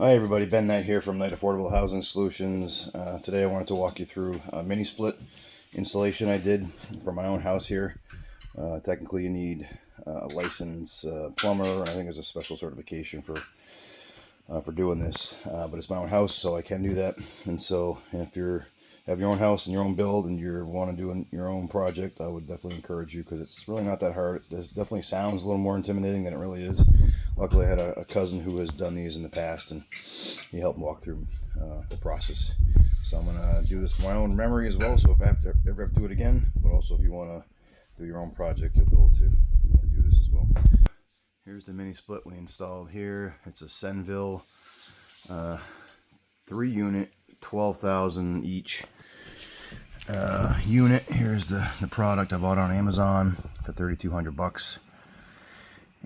Hi everybody, Ben Knight here from Knight Affordable Housing Solutions. Today I wanted to walk you through a mini split installation I did for my own house here. Technically you need a licensed plumber, and I think there's a special certification for doing this. But it's my own house, so I can do that. And so if you have your own house and your own build and you want to do your own project, I would definitely encourage you, because it's really not that hard. It definitely sounds a little more intimidating than it really is. Luckily I had a cousin who has done these in the past, and he helped walk through the process. So I'm going to do this from my own memory as well, so if I ever have to do it again, but also if you want to do your own project, you'll be able to do this as well. Here's the mini split we installed here. It's a Senville 3-unit, 12,000 each unit. Here's the product I bought on Amazon for 3,200 bucks.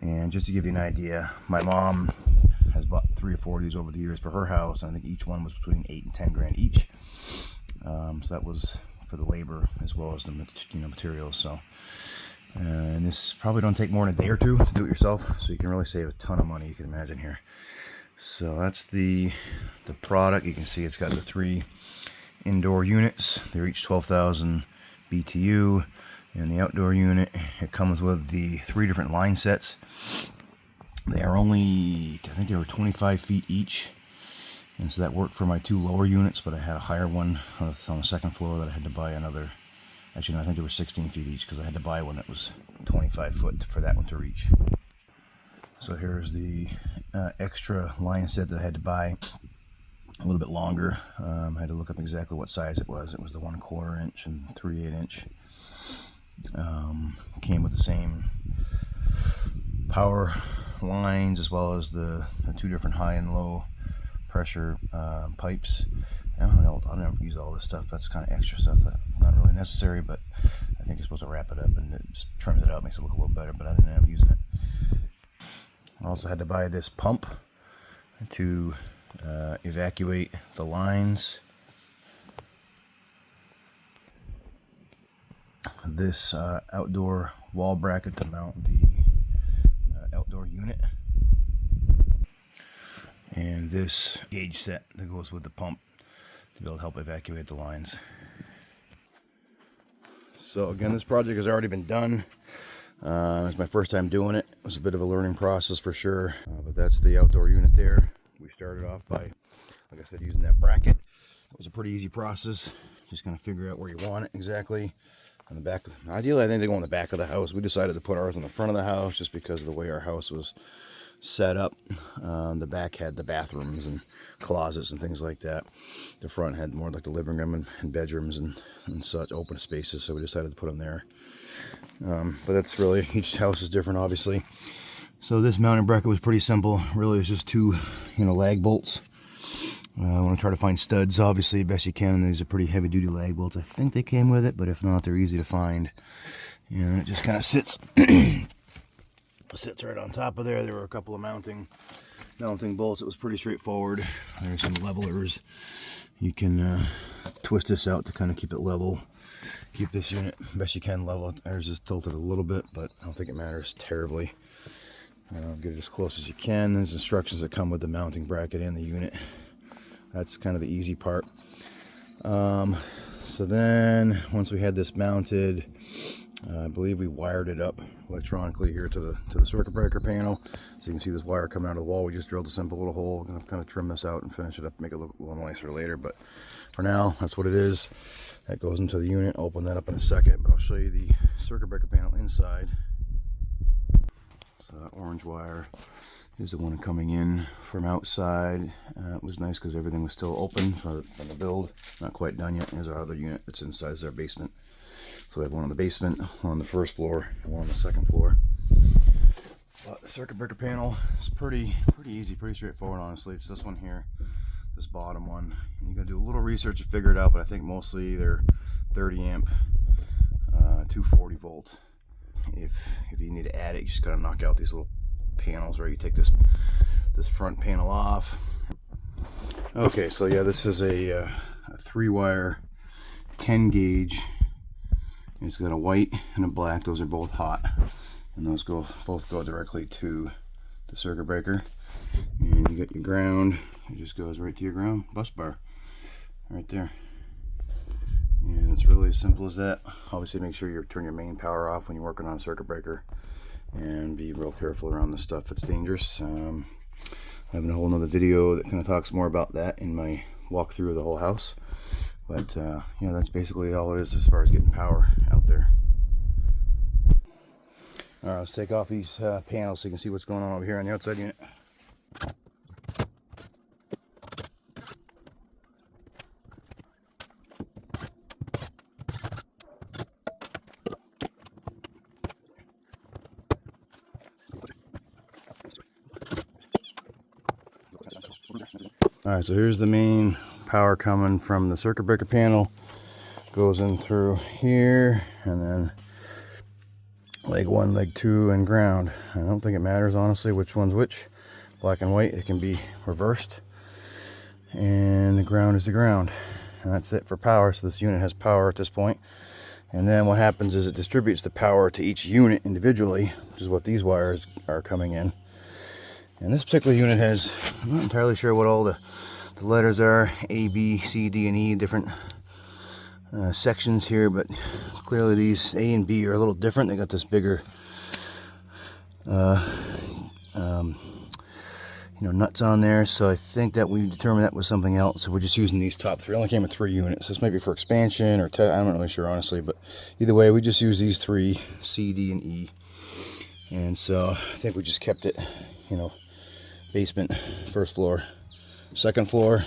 And just to give you an idea, my mom has bought 3 or 4 of these over the years for her house. I think each one was between 8 and 10 grand each. So that was for the labor as well as the materials. So and this probably don't take more than a day or two to do it yourself, so you can really save a ton of money, you can imagine here. So that's the product. You can see it's got the 3 indoor units. They're each 12,000 BTU. And the outdoor unit, it comes with the 3 different line sets. They are only, I think they were 25 feet each. And so that worked for my 2 lower units, but I had a higher one on the second floor that I had to buy another. Actually, no, I think they were 16 feet each, because I had to buy one that was 25 foot for that one to reach. So here's the extra line set that I had to buy, a little bit longer. I had to look up exactly what size it was. It was the 1/4 inch and 3/8 inch. Came with the same power lines, as well as the 2 different high and low pressure pipes. I don't know, I'll never use all this stuff. That's kind of extra stuff that's not really necessary, but I think you're supposed to wrap it up, and it just trims it out, makes it look a little better, but I didn't end up using it. I also had to buy this pump to evacuate the lines. This outdoor wall bracket to mount the outdoor unit, and this gauge set that goes with the pump to be able to help evacuate the lines. So again, this project has already been done. It's my first time doing it. It was a bit of a learning process for sure, but that's the outdoor unit there. We started off by, like I said, using that bracket. It was a pretty easy process. Just gonna figure out where you want it exactly. On the back, ideally I think they go on the back of the house. We decided to put ours on the front of the house just because of the way our house was set up. The back had the bathrooms and closets and things like that. The front had more like the living room and bedrooms and such, open spaces, so we decided to put them there. But that's really, each house is different obviously. So this mounting bracket was pretty simple. Really, it's just 2 lag bolts. I want to try to find studs, obviously, best you can, and these are pretty heavy-duty lag bolts. I think they came with it, but if not, they're easy to find. And it just kind of sits right on top of there. There were a couple of mounting bolts. It was pretty straightforward. There's some levelers. You can twist this out to kind of keep it level. Keep this unit best you can level. Ours is tilted a little bit, but I don't think it matters terribly. Get it as close as you can. There's instructions that come with the mounting bracket and the unit. That's kind of the easy part. So then once we had this mounted, I believe we wired it up electronically here to the circuit breaker panel. So you can see this wire coming out of the wall. We just drilled a simple little hole. I'm gonna kind of trim this out and finish it up, make it look a little nicer later, but for now that's what it is. That goes into the unit. I'll open that up in a second, but I'll show you the circuit breaker panel inside. So that orange wire is the one coming in from outside. It was nice because everything was still open from the build. Not quite done yet. Here's our other unit that's inside. Is our basement. So we have one on the basement, one on the first floor, and one on the second floor. But the circuit breaker panel is pretty easy, pretty straightforward, honestly. It's this one here, this bottom one. And you gotta do a little research to figure it out, but I think mostly they're 30 amp, 240 volt. If you need to add it, you just gotta knock out these little panels, right? You take this front panel off. Okay, so yeah, this is a 3-wire 10 gauge. It's got a white and a black. Those are both hot, and those both go directly to the circuit breaker. And you got your ground. It just goes right to your ground bus bar right there. And it's really as simple as that. Obviously make sure you turn your main power off when you're working on a circuit breaker, and be real careful around this stuff. It's dangerous. Having a whole nother video that kind of talks more about that in my walkthrough of the whole house. But yeah, that's basically all it is as far as getting power out there. All right, let's take off these panels so you can see what's going on over here on the outside unit. Alright, so here's the main power coming from the circuit breaker panel. Goes in through here, and then leg 1, leg 2, and ground. I don't think it matters, honestly, which one's which. Black and white, it can be reversed. And the ground is the ground. And that's it for power. So this unit has power at this point. And then what happens is it distributes the power to each unit individually, which is what these wires are coming in. And this particular unit has, I'm not entirely sure what all the letters are, A, B, C, D, and E, different sections here, but clearly these A and B are a little different. They got this bigger, nuts on there. So I think that we determined that was something else. So we're just using these top three. It only came with 3 units. This might be for expansion or I'm not really sure, honestly, but either way, we just use these 3, C, D, and E. And so I think we just kept it, basement, first floor, second floor,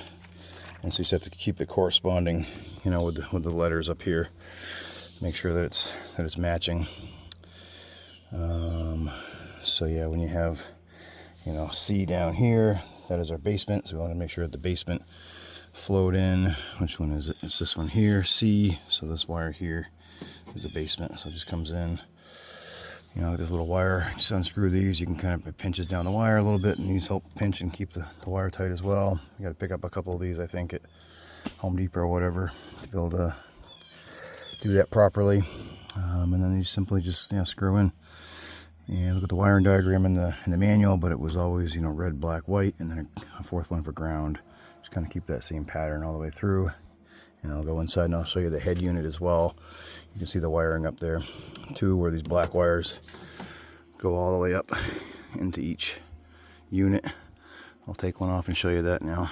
and so you just have to keep it corresponding, with the letters up here. Make sure that it's matching. So yeah, when you have, C down here, that is our basement. So we want to make sure that the basement flowed in. Which one is it? It's this one here, C. So this wire here is the basement. So it just comes in. With this little wire, just unscrew these. You can kind of, it pinches down the wire a little bit, and these help pinch and keep the wire tight as well. You got to pick up a couple of these, I think, at Home Depot or whatever, to be able to do that properly. And then you simply just screw in. And look at the wiring diagram in the manual, but it was always red, black, white, and then a 4th one for ground. Just kind of keep that same pattern all the way through. And I'll go inside and I'll show you the head unit as well. You can see the wiring up there too, where these black wires go all the way up into each unit. I'll take one off and show you that now.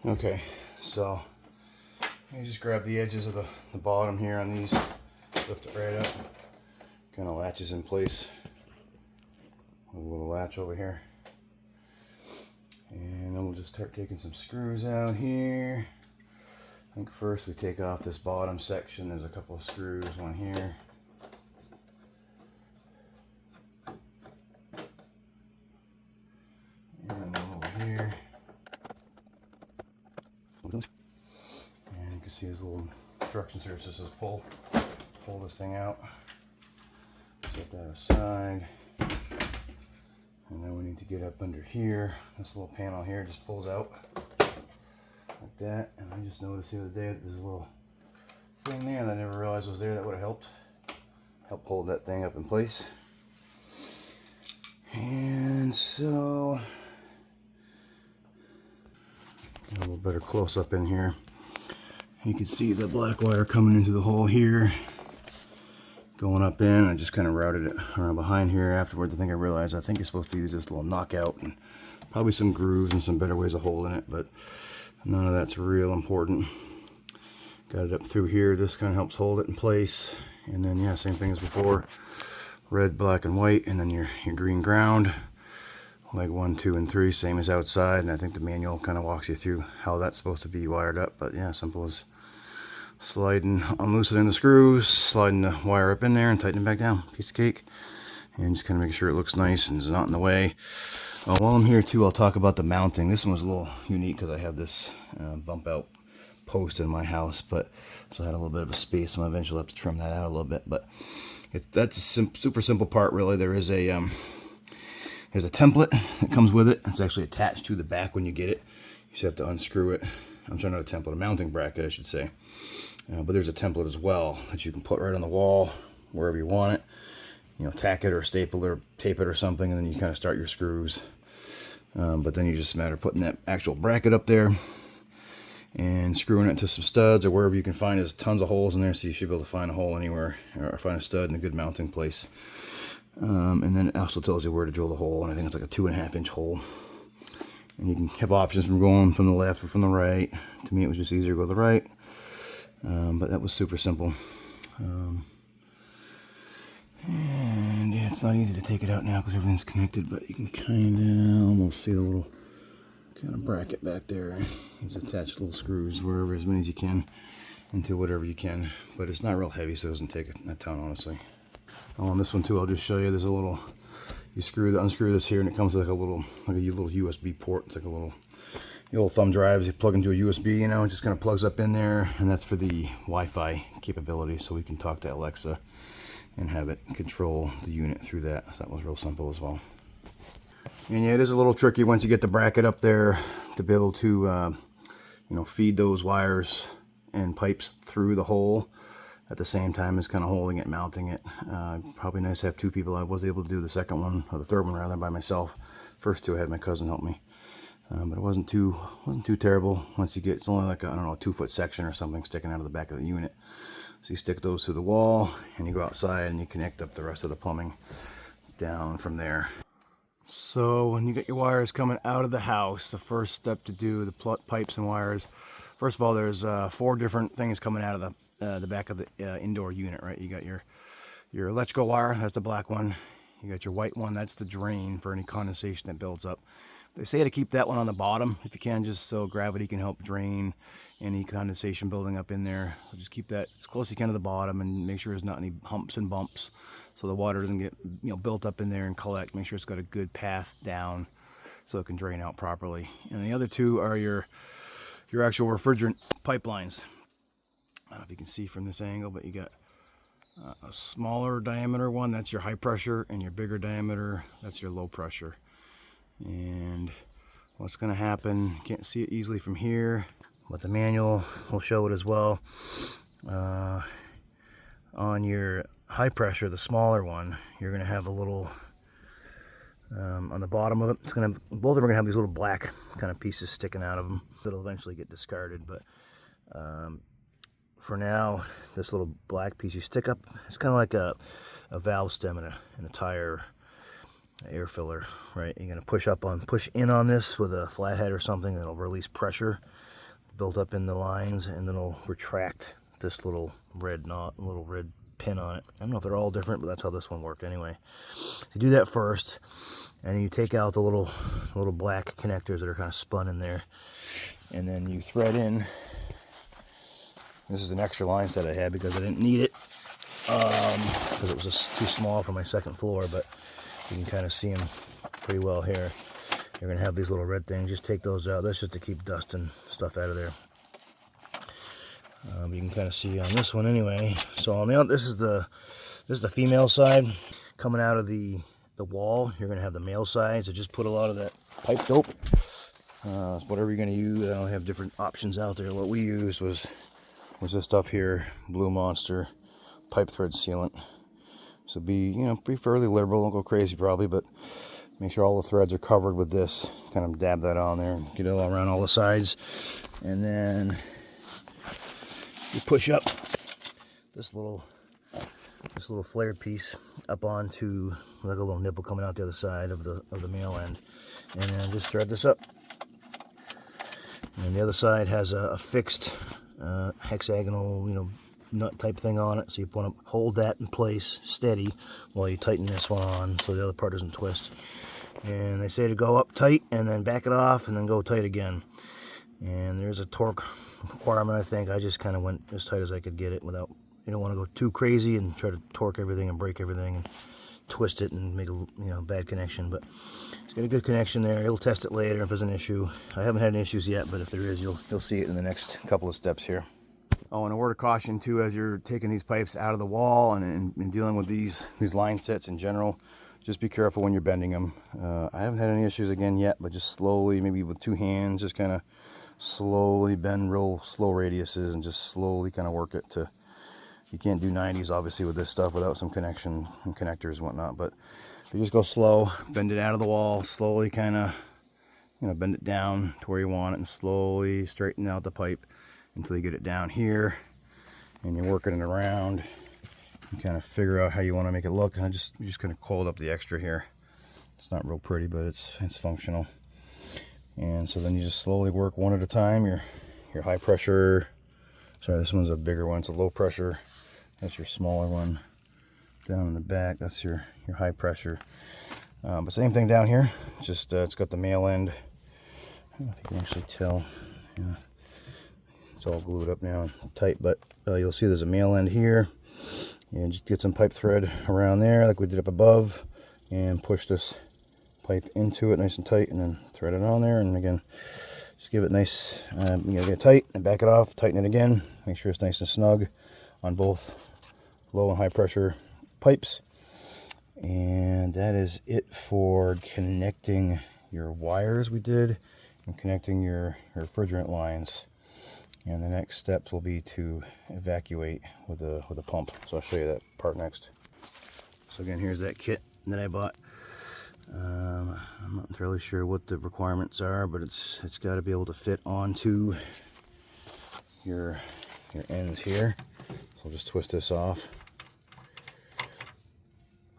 Okay, so you just grab the edges of the bottom here on these, lift it right up, kind of latches in place with a little latch over here. And then we'll just start taking some screws out here. I think first we take off this bottom section. There's a couple of screws, one here. And one over here. And you can see there's little instructions here. It just says pull this thing out. Set that aside. And then we need to get up under here. This little panel here just pulls out. Like that, and I just noticed the other day that there's a little thing there that I never realized was there that would have helped hold that thing up in place. And so a little better close up in here. You can see the black wire coming into the hole here, going up in. I just kind of routed it around behind here afterwards. I realized you're supposed to use this little knockout and probably some grooves and some better ways of holding it, but none of that's real important. Got it up through here. This kind of helps hold it in place. And then yeah, same thing as before. Red, black, and white, and then your green ground. Leg 1, 2, and 3, same as outside. And I think the manual kind of walks you through how that's supposed to be wired up. But yeah, simple as sliding, unloosening the screws, sliding the wire up in there, and tightening it back down. Piece of cake. And just kind of make sure it looks nice and is not in the way. While I'm here too, I'll talk about the mounting. This one was a little unique because I have this bump out post in my house, but so I had a little bit of a space, so I eventually have to trim that out a little bit. But that's a super simple part, really. There's a template that comes with it. It's actually attached to the back when you get it. You just have to unscrew it. I'm sorry, not a template, a mounting bracket, I should say. But there's a template as well that you can put right on the wall wherever you want it. Tack it or staple it or tape it or something, and then you kind of start your screws. But then you just matter putting that actual bracket up there and screwing it to some studs or wherever you can find. There's tons of holes in there, so you should be able to find a hole anywhere or find a stud in a good mounting place. And then it also tells you where to drill the hole, and I think it's like a 2.5 inch hole. And you can have options from going from the left or from the right. To me, it was just easier to go to the right, but that was super simple. And yeah, it's not easy to take it out now because everything's connected, but you can kind of almost see the little kind of bracket back there. Just attach little screws wherever, as many as you can, into whatever you can. But it's not real heavy, so it doesn't take a ton, honestly. On this one too, I'll just show you. There's a little, you unscrew this here, and it comes with like a little USB port. It's like a little, the old thumb drives you plug into a USB, you know, it just kind of plugs up in there, and that's for the Wi-Fi capability, so we can talk to Alexa and have it control the unit through that. So that was real simple as well. And yeah, it is a little tricky once you get the bracket up there to be able to, you know, feed those wires and pipes through the hole at the same time as kind of holding it, mounting it. Probably nice to have two people. I was able to do the second one, or the third one rather, by myself. First two I had my cousin help me, but it wasn't too terrible. Once you get, it's only like a, I don't know, a 2-foot section or something sticking out of the back of the unit. So you stick those through the wall, and you go outside and you connect up the rest of the plumbing down from there. So when you get your wires coming out of the house, the first step to do the pipes and wires, first of all, there's 4 different things coming out of the back of the indoor unit, right? You got your electrical wire, that's the black one. You got your white one, that's the drain for any condensation that builds up. They say to keep that one on the bottom if you can, just so gravity can help drain any condensation building up in there. So just keep that as close as you can to the bottom, and make sure there's not any humps and bumps, so the water doesn't get, you know, built up in there and collect. Make sure it's got a good path down so it can drain out properly. And the other 2 are your actual refrigerant pipelines. I don't know if you can see from this angle, but you got a smaller diameter one, that's your high pressure, and your bigger diameter, that's your low pressure. And what's going to happen, you can't see it easily from here, but the manual will show it as well. On your high pressure, the smaller one, you're going to have a little, on the bottom of it, it's going to, both of them are going to have these little black kind of pieces sticking out of them that'll eventually get discarded. But for now, this little black piece you stick up, it's kind of like a valve stem in a tire air filler, right? You're going to push in on this with a flathead or something that'll release pressure built up in the lines, and then it'll retract this little red pin on it. I don't know if they're all different, but that's how this one worked anyway. So you do that first, and you take out the little black connectors that are kind of spun in there, and then you thread in. This is an extra line set I had because I didn't need it, because it was just too small for my second floor, but you can kind of see them pretty well here. You're going to have these little red things. Just take those out. That's just to keep dust and stuff out of there. You can kind of see on this one anyway. So on the other, this is the female side coming out of the wall. You're going to have the male side. So just put a lot of that pipe dope. Whatever you're going to use. I don't have different options out there. What we used was this stuff here, Blue Monster pipe thread sealant. So be fairly liberal. Don't go crazy probably, but make sure all the threads are covered with this. Kind of dab that on there and get it all around all the sides. And then you push up this little flared piece up onto like a little nipple coming out the other side of the male end, and then just thread this up. And the other side has a fixed hexagonal, nut type thing on it, so you want to hold that in place steady while you tighten this one on so the other part doesn't twist. And they say to go up tight and then back it off and then go tight again. And there's a torque requirement, I think. I just kind of went as tight as I could get it without, you don't want to go too crazy and try to torque everything and break everything and twist it and make a bad connection. But it's got a good connection there. You'll test it later if there's an issue. I haven't had any issues yet, but if there is, you'll see it in the next couple of steps here. Oh, and a word of caution too, as you're taking these pipes out of the wall and dealing with these line sets in general, just be careful when you're bending them. I haven't had any issues again yet, but just slowly, maybe with 2 hands, just kind of slowly bend real slow radiuses and just slowly kind of work it to, you can't do 90s obviously with this stuff without some connection and connectors and whatnot, but if you just go slow, bend it out of the wall, slowly kind of bend it down to where you want it and slowly straighten out the pipe until you get it down here, and you're working it around. You kind of figure out how you want to make it look. And you just kind of coiled up the extra here. It's not real pretty, but it's functional. And so then you just slowly work one at a time. Your high pressure, sorry, this one's a bigger one. It's a low pressure. That's your smaller one. Down in the back, that's your high pressure. But same thing down here. Just it's got the male end. I don't know if you can actually tell. Yeah. It's all glued up now, tight. But you'll see there's a male end here. And just get some pipe thread around there, like we did up above, and push this pipe into it nice and tight, and then thread it on there. And again, just give it nice. You gotta get it tight and back it off. Tighten it again. Make sure it's nice and snug on both low and high pressure pipes. And that is it for connecting your wires we did, and connecting your refrigerant lines. And the next steps will be to evacuate with a pump. So I'll show you that part next. So again, here's that kit that I bought. I'm not entirely sure what the requirements are, but it's got to be able to fit onto your ends here. So I'll just twist this off.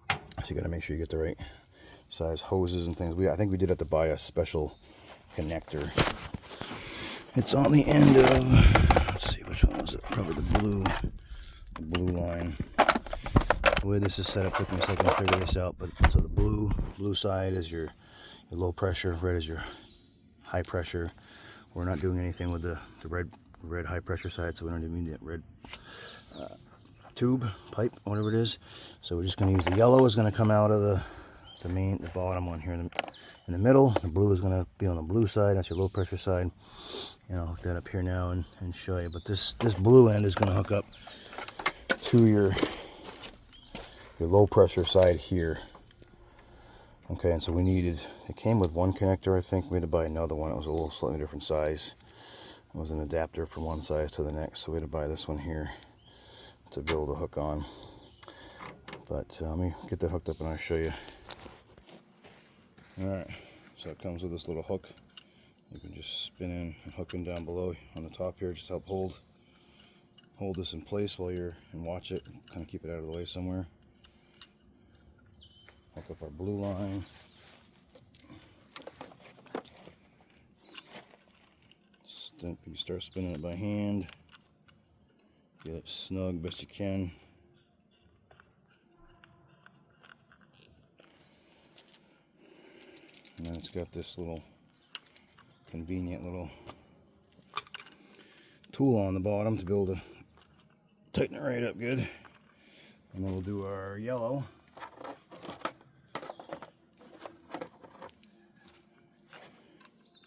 So you got to make sure you get the right size hoses and things. I think we did have to buy a special connector. It's on the end of, let's see, which one was it? Probably the blue line. The way this is set up took me a second to figure this out, but so the blue side is your low pressure, red is your high pressure. We're not doing anything with the red high pressure side, so we don't even need that red tube, pipe, whatever it is. So we're just going to use the yellow is going to come out of the bottom one here in the middle. The blue is going to be on the blue side. That's your low pressure side. And I'll hook that up here now and show you. But this blue end is going to hook up to your low pressure side here. Okay, and so it came with one connector, I think. We had to buy another one. It was a little slightly different size. It was an adapter from one size to the next. So we had to buy this one here to be able to hook on. But let me get that hooked up and I'll show you. Alright, so it comes with this little hook. You can just spin in and hook in down below on the top here, just help hold this in place while you're and watch it, kind of keep it out of the way somewhere. Hook up our blue line. You start spinning it by hand. Get it snug best you can. And then it's got this little convenient little tool on the bottom to be able to tighten it right up good. And then we'll do our yellow.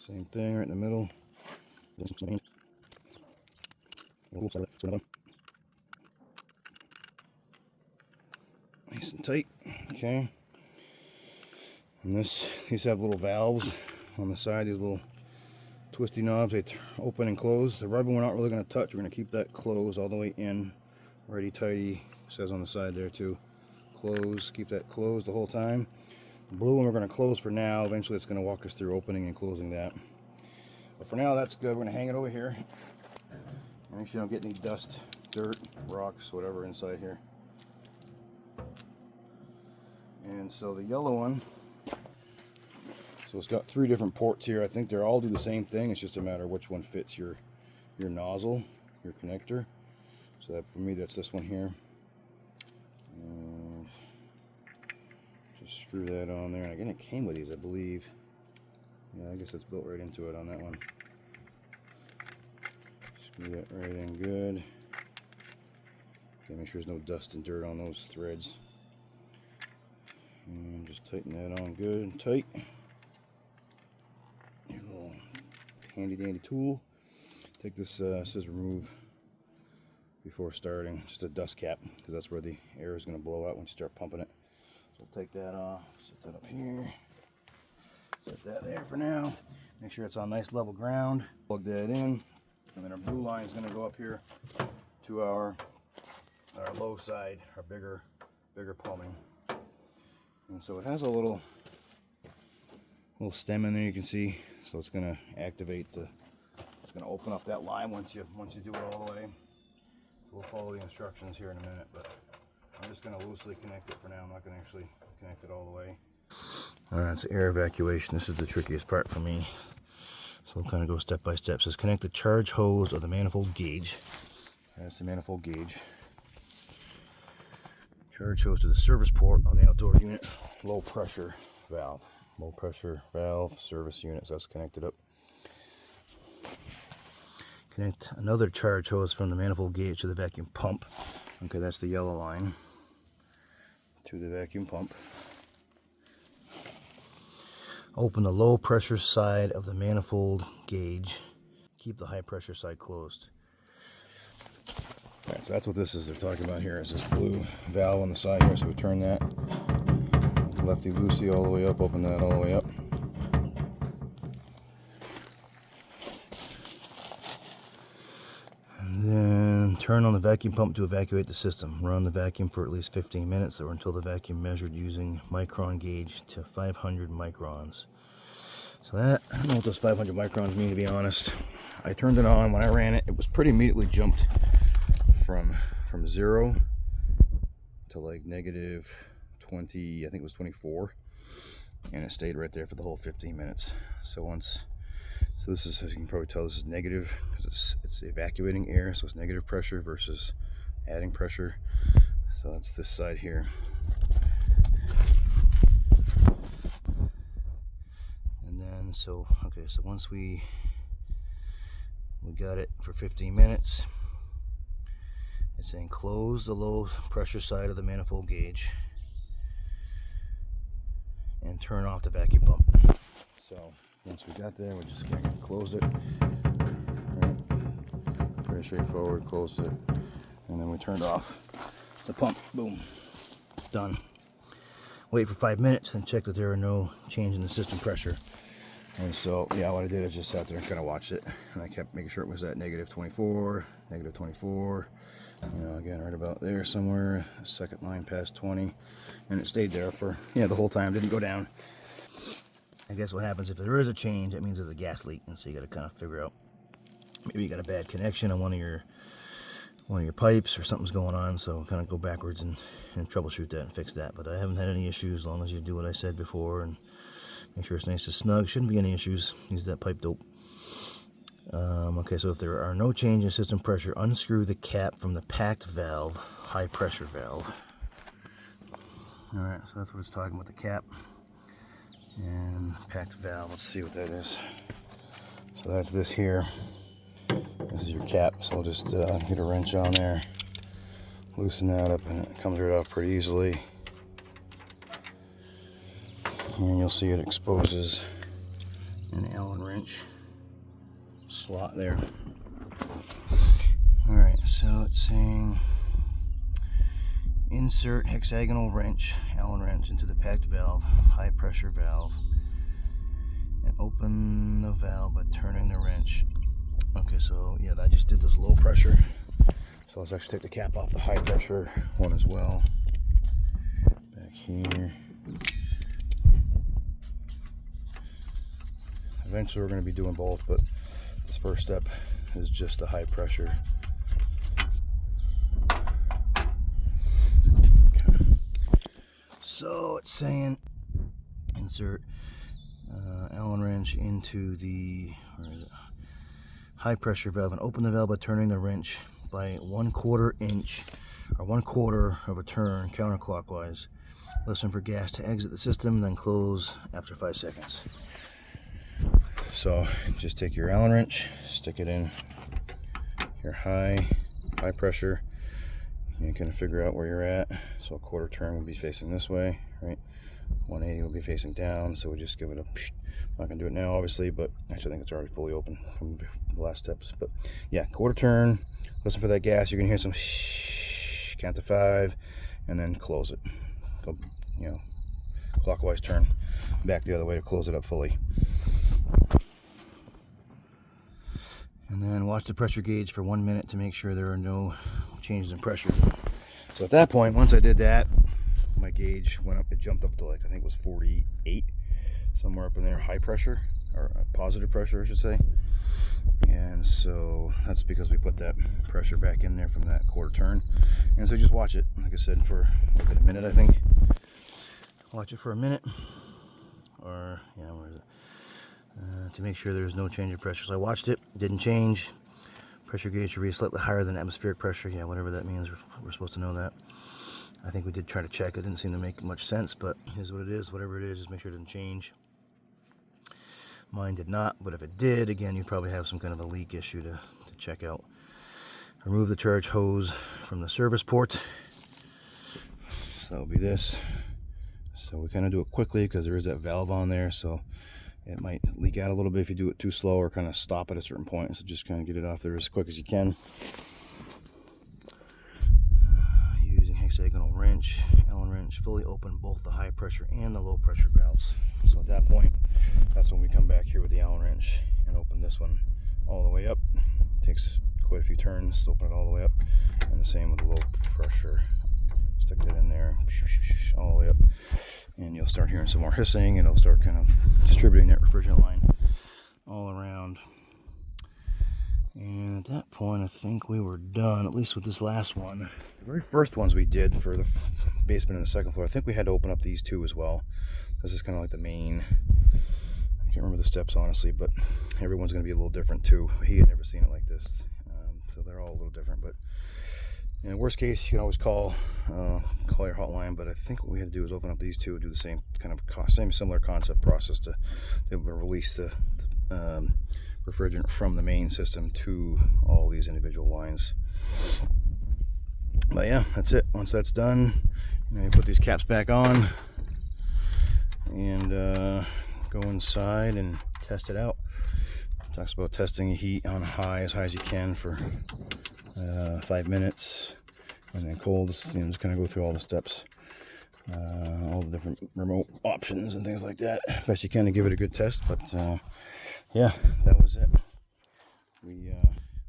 Same thing right in the middle. Nice and tight. Okay. And these have little valves on the side, these little twisty knobs. They open and close. The rubber we're not really going to touch. We're going to keep that closed all the way in. Righty tighty. Says on the side there too. Close. Keep that closed the whole time. The blue one we're going to close for now. Eventually it's going to walk us through opening and closing that. But for now that's good. We're going to hang it over here. Make sure you don't get any dust, dirt, rocks, whatever inside here. And so the yellow one, so it's got 3 different ports here. I think they all do the same thing. It's just a matter of which one fits your nozzle, your connector. So that, for me, that's this one here. And just screw that on there. And again, it came with these, I believe. Yeah, I guess it's built right into it on that one. Screw that right in good. Okay, make sure there's no dust and dirt on those threads. And just tighten that on good and tight. Your little handy dandy tool. Take this says remove before starting, just a dust cap, because that's where the air is going to blow out when you start pumping it. So we'll take that off, set that up here, set that there for now. Make sure it's on nice level ground. Plug that in, and then our blue line is going to go up here to our low side, our bigger plumbing. And so it has a little stem in there, you can see So it's going to activate it's going to open up that line once you do it all the way. So we'll follow the instructions here in a minute, but I'm just going to loosely connect it for now. I'm not going to actually connect it all the way. Alright, it's air evacuation. This is the trickiest part for me. So we'll kind of go step by step. So let's connect the charge hose of the manifold gauge. That's the manifold gauge. Charge hose to the service port on the outdoor unit. Low pressure valve. Low pressure valve service unit. So that's connected up. Connect another charge hose from the manifold gauge to the vacuum pump. Okay, that's the yellow line. To the vacuum pump. Open the low pressure side of the manifold gauge. Keep the high pressure side closed. Alright, so that's what this is they're talking about here. Is this blue valve on the side here. So we turn that lefty loosey all the way up, open that all the way up. And then turn on the vacuum pump to evacuate the system. Run the vacuum for at least 15 minutes or until the vacuum measured using micron gauge to 500 microns. So that, I don't know what those 500 microns mean, to be honest. I turned it on. When I ran it, it was pretty immediately jumped from 0 to like negative 20, I think it was 24, and it stayed right there for the whole 15 minutes. So this is, as you can probably tell, this is negative because it's evacuating air, so it's negative pressure versus adding pressure. So that's this side here. And then so once we got it for 15 minutes, it's saying close the low pressure side of the manifold gauge and turn off the vacuum pump. So once we got there, we just closed it. Right. Pretty straightforward. Closed it, and then we turned off the pump. Boom, done. Wait for 5 minutes, then check that there are no change in the system pressure. And so, yeah, what I did is just sat there and kind of watched it, and I kept making sure it was at negative 24, negative 24. You know, again, right about there somewhere, second line past 20, and it stayed there for, the whole time, didn't go down. I guess what happens if there is a change, that means there's a gas leak, and so you got to kind of figure out, maybe you got a bad connection on one of your pipes or something's going on, so kind of go backwards and troubleshoot that and fix that. But I haven't had any issues as long as you do what I said before and make sure it's nice and snug. Shouldn't be any issues. Use that pipe dope. Okay, so if there are no change in system pressure, unscrew the cap from the packed valve, high pressure valve. Alright, so that's what it's talking about, the cap and packed valve. Let's see what that is. So that's this here. This is your cap, so we'll just get a wrench on there, loosen that up, and it comes right off pretty easily. And you'll see it exposes an Allen wrench slot there. Alright, so it's saying insert hexagonal wrench, Allen wrench, into the packed valve, high pressure valve, and open the valve by turning the wrench. Okay, so yeah, I just did this low pressure, so let's actually take the cap off the high pressure one as well. Back here. Eventually we're going to be doing both, but this first step is just the high pressure. Okay. So it's saying insert Allen wrench into the high pressure valve and open the valve by turning the wrench by 1/4 inch or 1/4 of a turn counterclockwise. Listen for gas to exit the system, then close after 5 seconds. So just take your Allen wrench, stick it in your high pressure. You can figure out where you're at. So a 1/4 turn will be facing this way, right? 180 will be facing down. So we just give it a psh. I'm not gonna do it now, obviously, but actually I think it's already fully open from the last steps. But yeah, 1/4 turn. Listen for that gas. You're gonna hear some shh. Count to 5, and then close it. Go, clockwise turn back the other way to close it up fully. And then watch the pressure gauge for 1 minute to make sure there are no changes in pressure. So at that point, once I did that, my gauge went up, it jumped up to like, I think it was 48, somewhere up in there, high pressure. or positive pressure I should say. And so that's because we put that pressure back in there from that quarter turn. And so just watch it, like I said, for a minute, I think. Watch it for a minute, or yeah, where is it? To make sure there's no change in pressure. So I watched it, didn't change. Pressure gauge should be slightly higher than atmospheric pressure. Yeah, whatever that means, we're supposed to know that. I think we did try to check. It didn't seem to make much sense, but here's what it is. Whatever it is, just make sure it didn't change. Mine did not, but if it did, again, you probably have some kind of a leak issue to check out. Remove the charge hose from the service port. So it'll be this. So we kind of do it quickly because there is that valve on there, so it might leak out a little bit if you do it too slow, or kind of stop at a certain point. So just kind of get it off there as quick as you can. Using hexagonal wrench, Allen wrench, fully open both the high pressure and the low pressure valves. So at that point, that's when we come back here with the Allen wrench and open this one all the way up. It takes quite a few turns to open it all the way up, and the same with the low pressure. Stick that in there all the way up, and you'll start hearing some more hissing, and it'll start kind of distributing that refrigerant line all around. And at that point, I think we were done, at least with this last one. The very first ones we did for the basement and the second floor, I think we had to open up these two as well. This is kind of like the main. I can't remember the steps honestly, but everyone's going to be a little different too. He had never seen it like this, so they're all a little different. But in worst case, you can always call your hotline. But I think what we had to do is open up these two and do the same kind of similar concept process to release the refrigerant from the main system to all these individual lines. But yeah, that's it. Once that's done, you put these caps back on and go inside and test it out. Talks about testing heat on high as you can for 5 minutes, and then cold, just kind of go through all the steps, all the different remote options and things like that, best you can to give it a good test. But yeah, that was it. We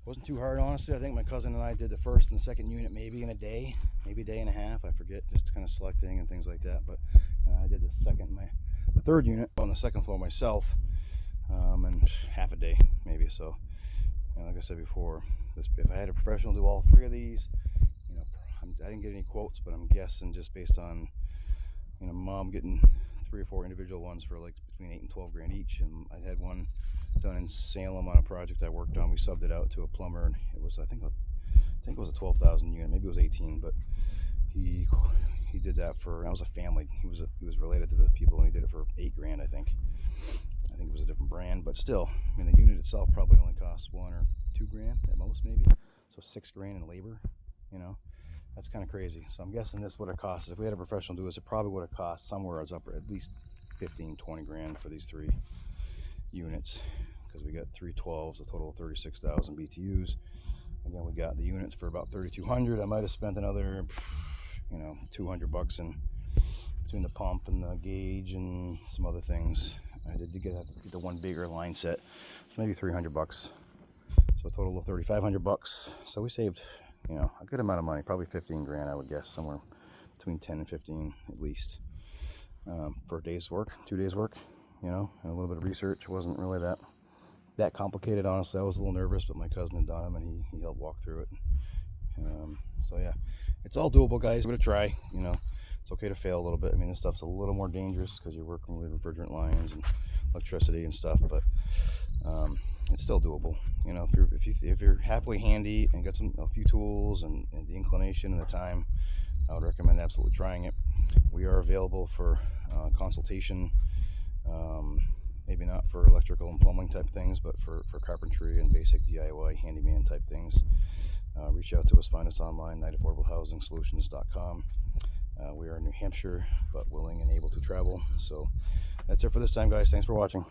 wasn't too hard, honestly. I think my cousin and I did the first and the second unit maybe in a day, maybe a day and a half, I forget, just kind of selecting and things like that. But I did the third unit on the second floor myself, in half a day maybe. So like I said before, if I had a professional do all three of these, I didn't get any quotes, but I'm guessing just based on Mom getting 3 or 4 individual ones for like between 8 and 12 grand each, and I had one done in Salem on a project I worked on. We subbed it out to a plumber, and it was I think it was a 12,000 unit, maybe it was 18, but he did that was a family. He was related to the people, and he did it for 8 grand, I think. It was a different brand, but still, I mean, the unit itself probably only costs 1 or 2 grand at most, maybe. So 6 grand in labor, that's kind of crazy. So I'm guessing this would have cost, if we had a professional do this, it probably would have cost somewhere as upper at least 15, 20 grand for these 3 units, because we got 3 12s, a total of 36,000 BTUs. Again, we got the units for about 3,200. I might have spent another, $200 in between the pump and the gauge and some other things. I did get the one bigger line set, so maybe $300. So a total of $3,500. So we saved, a good amount of money, probably 15 grand, I would guess, somewhere between 10 and 15 at least, for a day's work, 2 days work, and a little bit of research. It wasn't really that complicated, honestly. I was a little nervous, but my cousin had done them, and he helped walk through it. So yeah, it's all doable, guys. Give it a try. It's okay to fail a little bit. I mean, this stuff's a little more dangerous because you're working with refrigerant lines and electricity and stuff, but it's still doable. If you're halfway handy and got a few tools and the inclination and the time, I would recommend absolutely trying it. We are available for consultation. Maybe not for electrical and plumbing type things, but for carpentry and basic DIY handyman type things. Reach out to us, find us online, nightaffordablehousing.solutions.com. We are in New Hampshire, but willing and able to travel. So that's it for this time, guys. Thanks for watching.